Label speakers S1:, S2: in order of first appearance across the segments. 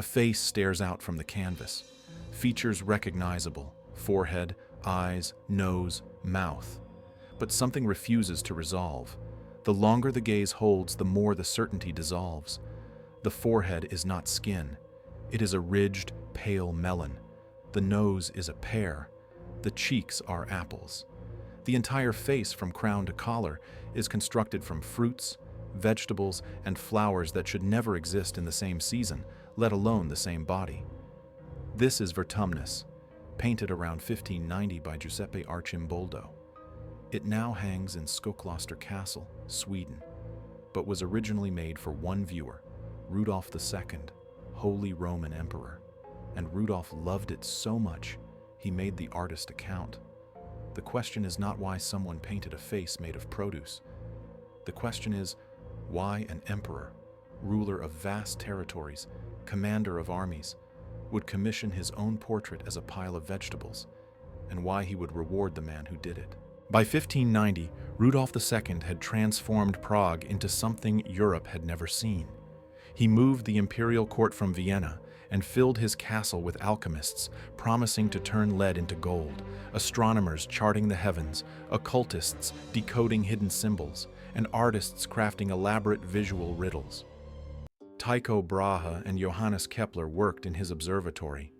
S1: A face stares out from the canvas. Features recognizable: forehead, eyes, nose, mouth. But something refuses to resolve. The longer the gaze holds, the more the certainty dissolves. The forehead is not skin. It is a ridged, pale melon. The nose is a pear. The cheeks are apples. The entire face, from crown to collar, is constructed from fruits, vegetables, and flowers that should never exist in the same season, let alone the same body. This is Vertumnus, painted around 1590 by Giuseppe Arcimboldo. It now hangs in Skokloster Castle, Sweden, but was originally made for one viewer, Rudolf II, Holy Roman Emperor, and Rudolf loved it so much he made the artist a count. The question is not why someone painted a face made of produce. The question is why an emperor, ruler of vast territories, commander of armies, would commission his own portrait as a pile of vegetables, and why he would reward the man who did it. By 1590, Rudolf II had transformed Prague into something Europe had never seen. He moved the imperial court from Vienna and filled his castle with alchemists, promising to turn lead into gold, astronomers charting the heavens, occultists decoding hidden symbols, and artists crafting elaborate visual riddles. Tycho Brahe and Johannes Kepler worked in his observatory.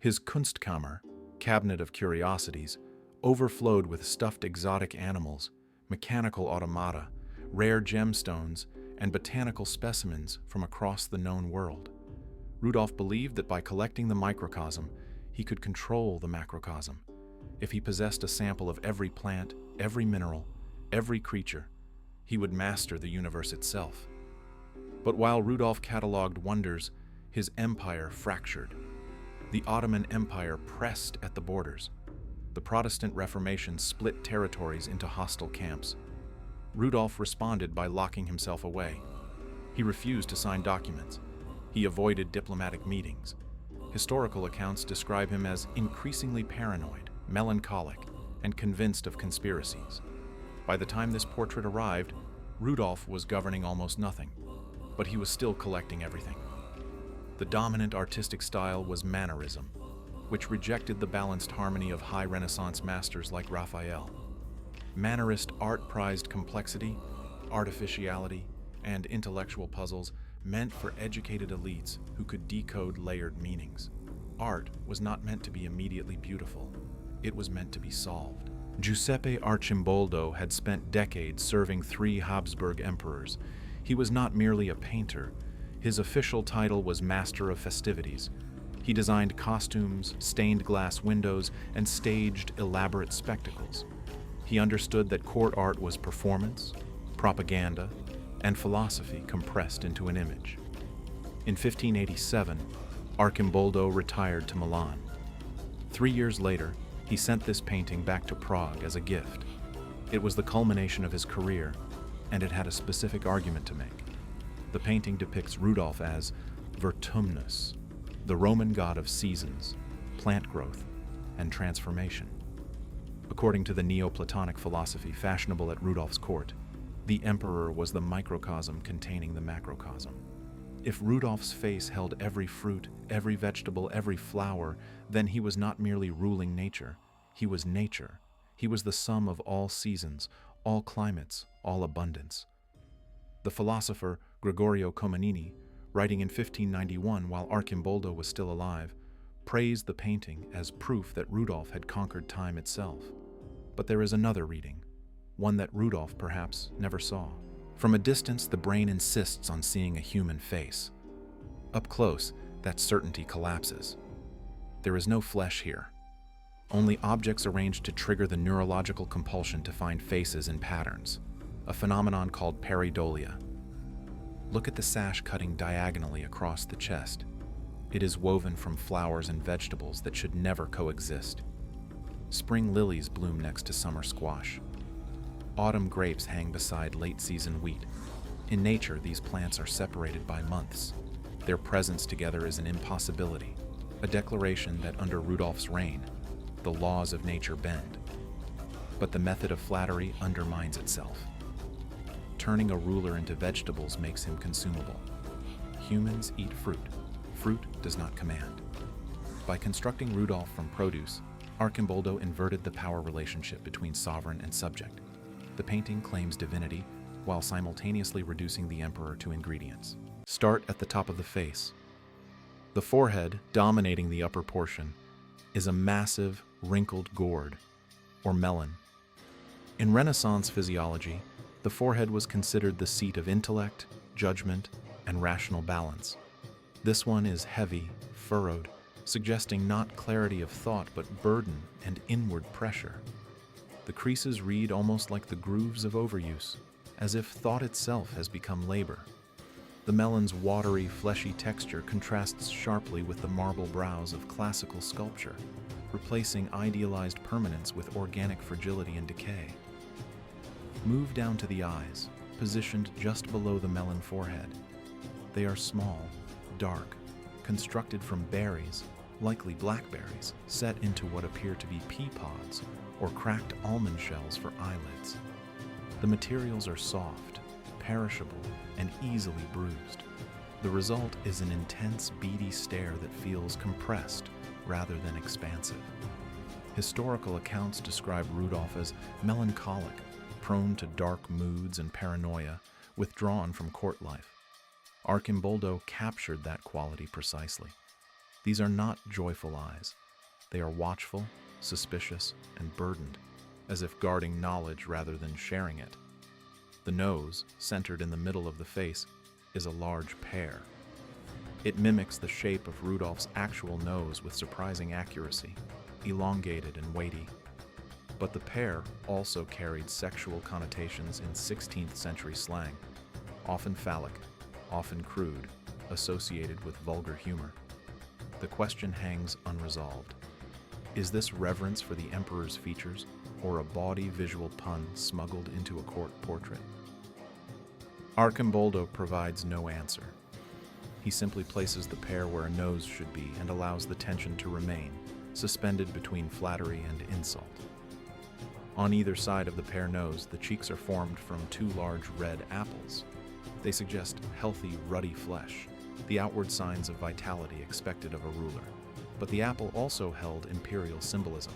S1: His Kunstkammer, cabinet of curiosities, overflowed with stuffed exotic animals, mechanical automata, rare gemstones, and botanical specimens from across the known world. Rudolf believed that by collecting the microcosm, he could control the macrocosm. If he possessed a sample of every plant, every mineral, every creature, he would master the universe itself. But while Rudolf catalogued wonders, his empire fractured. The Ottoman Empire pressed at the borders. The Protestant Reformation split territories into hostile camps. Rudolf responded by locking himself away. He refused to sign documents. He avoided diplomatic meetings. Historical accounts describe him as increasingly paranoid, melancholic, and convinced of conspiracies. By the time this portrait arrived, Rudolf was governing almost nothing, but he was still collecting everything. The dominant artistic style was Mannerism, which rejected the balanced harmony of high Renaissance masters like Raphael. Mannerist art prized complexity, artificiality, and intellectual puzzles meant for educated elites who could decode layered meanings. Art was not meant to be immediately beautiful. It was meant to be solved. Giuseppe Arcimboldo had spent decades serving 3 Habsburg emperors. He was not merely a painter. His official title was Master of Festivities. He designed costumes, stained glass windows, and staged elaborate spectacles. He understood that court art was performance, propaganda, and philosophy compressed into an image. In 1587, Arcimboldo retired to Milan. 3 years later, he sent this painting back to Prague as a gift. It was the culmination of his career, and it had a specific argument to make. The painting depicts Rudolf as Vertumnus, the Roman god of seasons, plant growth, and transformation. According to the Neoplatonic philosophy fashionable at Rudolf's court, the emperor was the microcosm containing the macrocosm. If Rudolf's face held every fruit, every vegetable, every flower, then he was not merely ruling nature. He was nature. He was the sum of all seasons, all climates, all abundance. The philosopher Gregorio Comenini, writing in 1591 while Arcimboldo was still alive, praised the painting as proof that Rudolf had conquered time itself. But there is another reading, one that Rudolf perhaps never saw. From a distance, the brain insists on seeing a human face. Up close, that certainty collapses. There is no flesh here, only objects arranged to trigger the neurological compulsion to find faces in patterns, a phenomenon called pareidolia. Look at the sash cutting diagonally across the chest. It is woven from flowers and vegetables that should never coexist. Spring lilies bloom next to summer squash. Autumn grapes hang beside late-season wheat. In nature, these plants are separated by months. Their presence together is an impossibility, a declaration that under Rudolf's reign, the laws of nature bend. But the method of flattery undermines itself. Turning a ruler into vegetables makes him consumable. Humans eat fruit. fruit does not command. By constructing Rudolf from produce, Arcimboldo inverted the power relationship between sovereign and subject. The painting claims divinity while simultaneously reducing the emperor to ingredients. Start at the top of the face. The forehead, dominating the upper portion, is a massive, wrinkled gourd, or melon. In Renaissance physiology, the forehead was considered the seat of intellect, judgment, and rational balance. This one is heavy, furrowed, suggesting not clarity of thought but burden and inward pressure. The creases read almost like the grooves of overuse, as if thought itself has become labor. The melon's watery, fleshy texture contrasts sharply with the marble brows of classical sculpture, replacing idealized permanence with organic fragility and decay. Move down to the eyes, positioned just below the melon forehead. They are small, dark, constructed from berries, likely blackberries, set into what appear to be pea pods or cracked almond shells for eyelids. The materials are soft, perishable, and easily bruised. The result is an intense, beady stare that feels compressed rather than expansive. Historical accounts describe Rudolf as melancholic, prone to dark moods and paranoia, withdrawn from court life. Arcimboldo captured that quality precisely. These are not joyful eyes. They are watchful, suspicious, and burdened, as if guarding knowledge rather than sharing it. The nose, centered in the middle of the face, is a large pear. It mimics the shape of Rudolf's actual nose with surprising accuracy, elongated and weighty. But the pear also carried sexual connotations in 16th century slang, often phallic, often crude, associated with vulgar humor. The question hangs unresolved. Is this reverence for the emperor's features, or a bawdy visual pun smuggled into a court portrait? Arcimboldo provides no answer. He simply places the pear where a nose should be and allows the tension to remain, suspended between flattery and insult. On either side of the pear nose, the cheeks are formed from two large red apples. They suggest healthy, ruddy flesh, the outward signs of vitality expected of a ruler. But the apple also held imperial symbolism.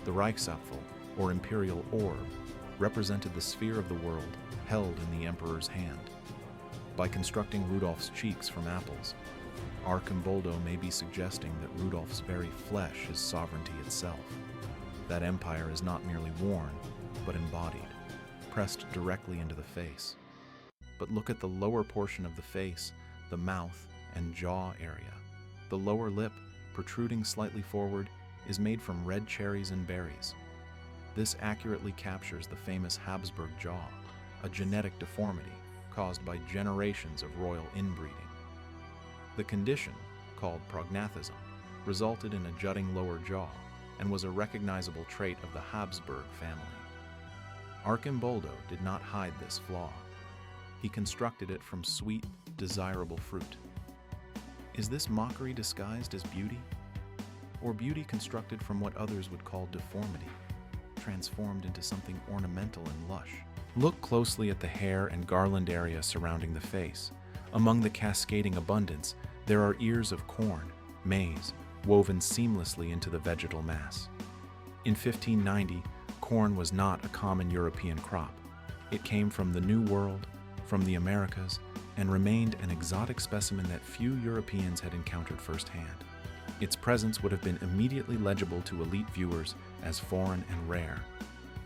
S1: The Reichsapfel, or imperial orb, represented the sphere of the world held in the emperor's hand. By constructing Rudolf's cheeks from apples, Arcimboldo may be suggesting that Rudolf's very flesh is sovereignty itself. That empire is not merely worn, but embodied, pressed directly into the face. But look at the lower portion of the face, the mouth and jaw area. The lower lip, protruding slightly forward, is made from red cherries and berries. This accurately captures the famous Habsburg jaw, a genetic deformity caused by generations of royal inbreeding. The condition, called prognathism, resulted in a jutting lower jaw and was a recognizable trait of the Habsburg family. Arcimboldo did not hide this flaw. He constructed it from sweet, desirable fruit. Is this mockery disguised as beauty? Or beauty constructed from what others would call deformity, transformed into something ornamental and lush? Look closely at the hair and garland area surrounding the face. Among the cascading abundance, there are ears of corn, maize, woven seamlessly into the vegetal mass. In 1590, corn was not a common European crop. It came from the New World, from the Americas, and remained an exotic specimen that few Europeans had encountered firsthand. Its presence would have been immediately legible to elite viewers as foreign and rare.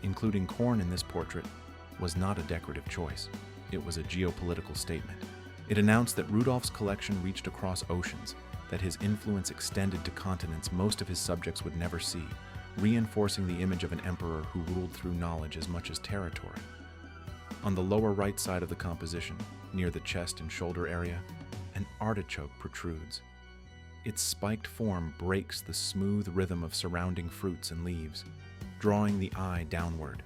S1: Including corn in this portrait was not a decorative choice. It was a geopolitical statement. It announced that Rudolf's collection reached across oceans, that his influence extended to continents most of his subjects would never see, reinforcing the image of an emperor who ruled through knowledge as much as territory. On the lower right side of the composition, near the chest and shoulder area, an artichoke protrudes. Its spiked form breaks the smooth rhythm of surrounding fruits and leaves, drawing the eye downward.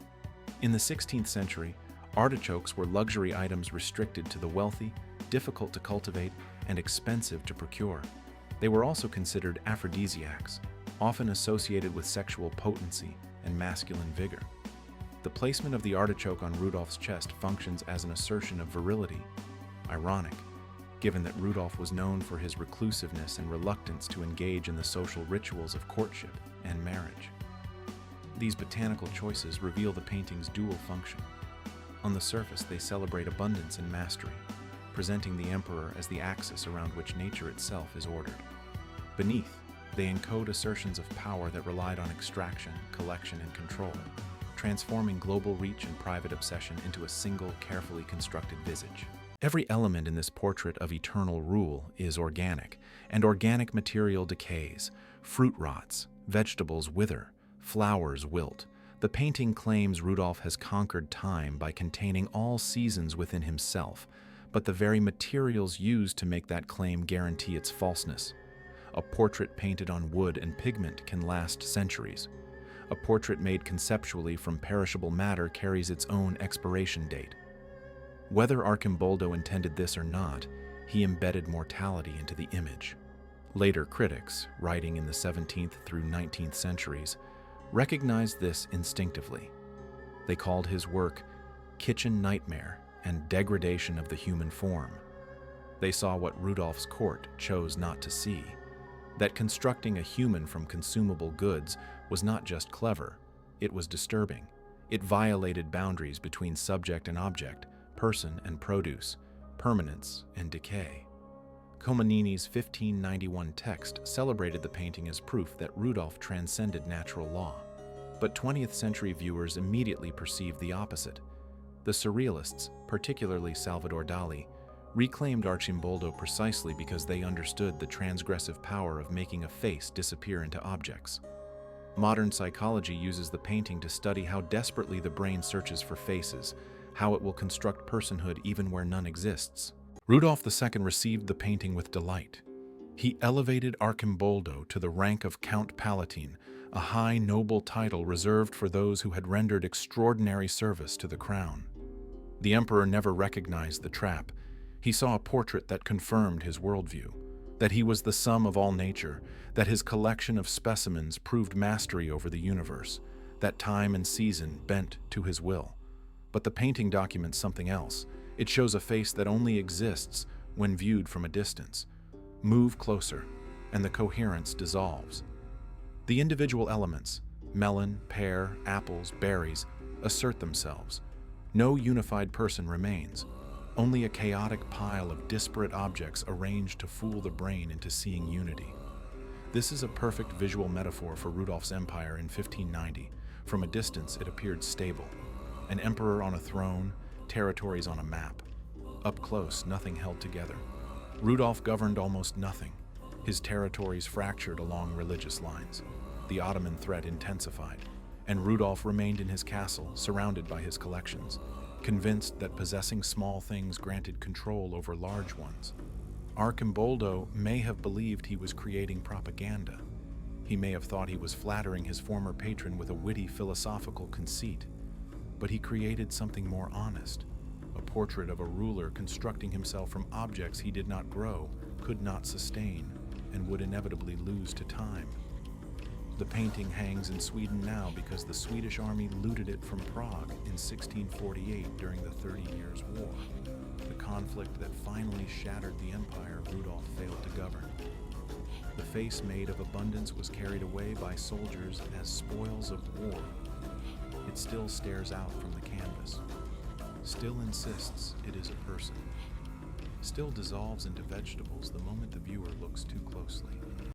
S1: In the 16th century, artichokes were luxury items restricted to the wealthy, difficult to cultivate, and expensive to procure. They were also considered aphrodisiacs, often associated with sexual potency and masculine vigor. The placement of the artichoke on Rudolf's chest functions as an assertion of virility. Ironic, given that Rudolf was known for his reclusiveness and reluctance to engage in the social rituals of courtship and marriage. These botanical choices reveal the painting's dual function. On the surface, they celebrate abundance and mastery, presenting the emperor as the axis around which nature itself is ordered. Beneath, they encode assertions of power that relied on extraction, collection, and control, transforming global reach and private obsession into a single, carefully constructed visage. Every element in this portrait of eternal rule is organic, and organic material decays. Fruit rots, vegetables wither, flowers wilt. The painting claims Rudolf has conquered time by containing all seasons within himself, but the very materials used to make that claim guarantee its falseness. A portrait painted on wood and pigment can last centuries. A portrait made conceptually from perishable matter carries its own expiration date. Whether Arcimboldo intended this or not, he embedded mortality into the image. Later critics, writing in the 17th through 19th centuries, recognized this instinctively. They called his work kitchen nightmare and degradation of the human form. They saw what Rudolf's court chose not to see, that constructing a human from consumable goods was not just clever, it was disturbing. It violated boundaries between subject and object, person and produce, permanence and decay. Khomeini's 1591 text celebrated the painting as proof that Rudolf transcended natural law. But 20th century viewers immediately perceived the opposite. The Surrealists, particularly Salvador Dali, reclaimed Arcimboldo precisely because they understood the transgressive power of making a face disappear into objects. Modern psychology uses the painting to study how desperately the brain searches for faces, how it will construct personhood even where none exists. Rudolf II received the painting with delight. He elevated Arcimboldo to the rank of Count Palatine, a high, noble title reserved for those who had rendered extraordinary service to the crown. The emperor never recognized the trap. He saw a portrait that confirmed his worldview, that he was the sum of all nature, that his collection of specimens proved mastery over the universe, that time and season bent to his will. But the painting documents something else. It shows a face that only exists when viewed from a distance. Move closer, and the coherence dissolves. The individual elements, melon, pear, apples, berries, assert themselves. No unified person remains, only a chaotic pile of disparate objects arranged to fool the brain into seeing unity. This is a perfect visual metaphor for Rudolf's empire in 1590. From a distance, it appeared stable. An emperor on a throne, territories on a map. Up close, nothing held together. Rudolf governed almost nothing. His territories fractured along religious lines. The Ottoman threat intensified, and Rudolf remained in his castle, surrounded by his collections, convinced that possessing small things granted control over large ones. Arcimboldo may have believed he was creating propaganda. He may have thought he was flattering his former patron with a witty philosophical conceit. But he created something more honest, a portrait of a ruler constructing himself from objects he did not grow, could not sustain, and would inevitably lose to time. The painting hangs in Sweden now because the Swedish army looted it from Prague in 1648 during the 30 Years' War, the conflict that finally shattered the empire Rudolf failed to govern. The face made of abundance was carried away by soldiers as spoils of war. It still stares out from the canvas, still insists it is a person, still dissolves into vegetables the moment the viewer looks too closely.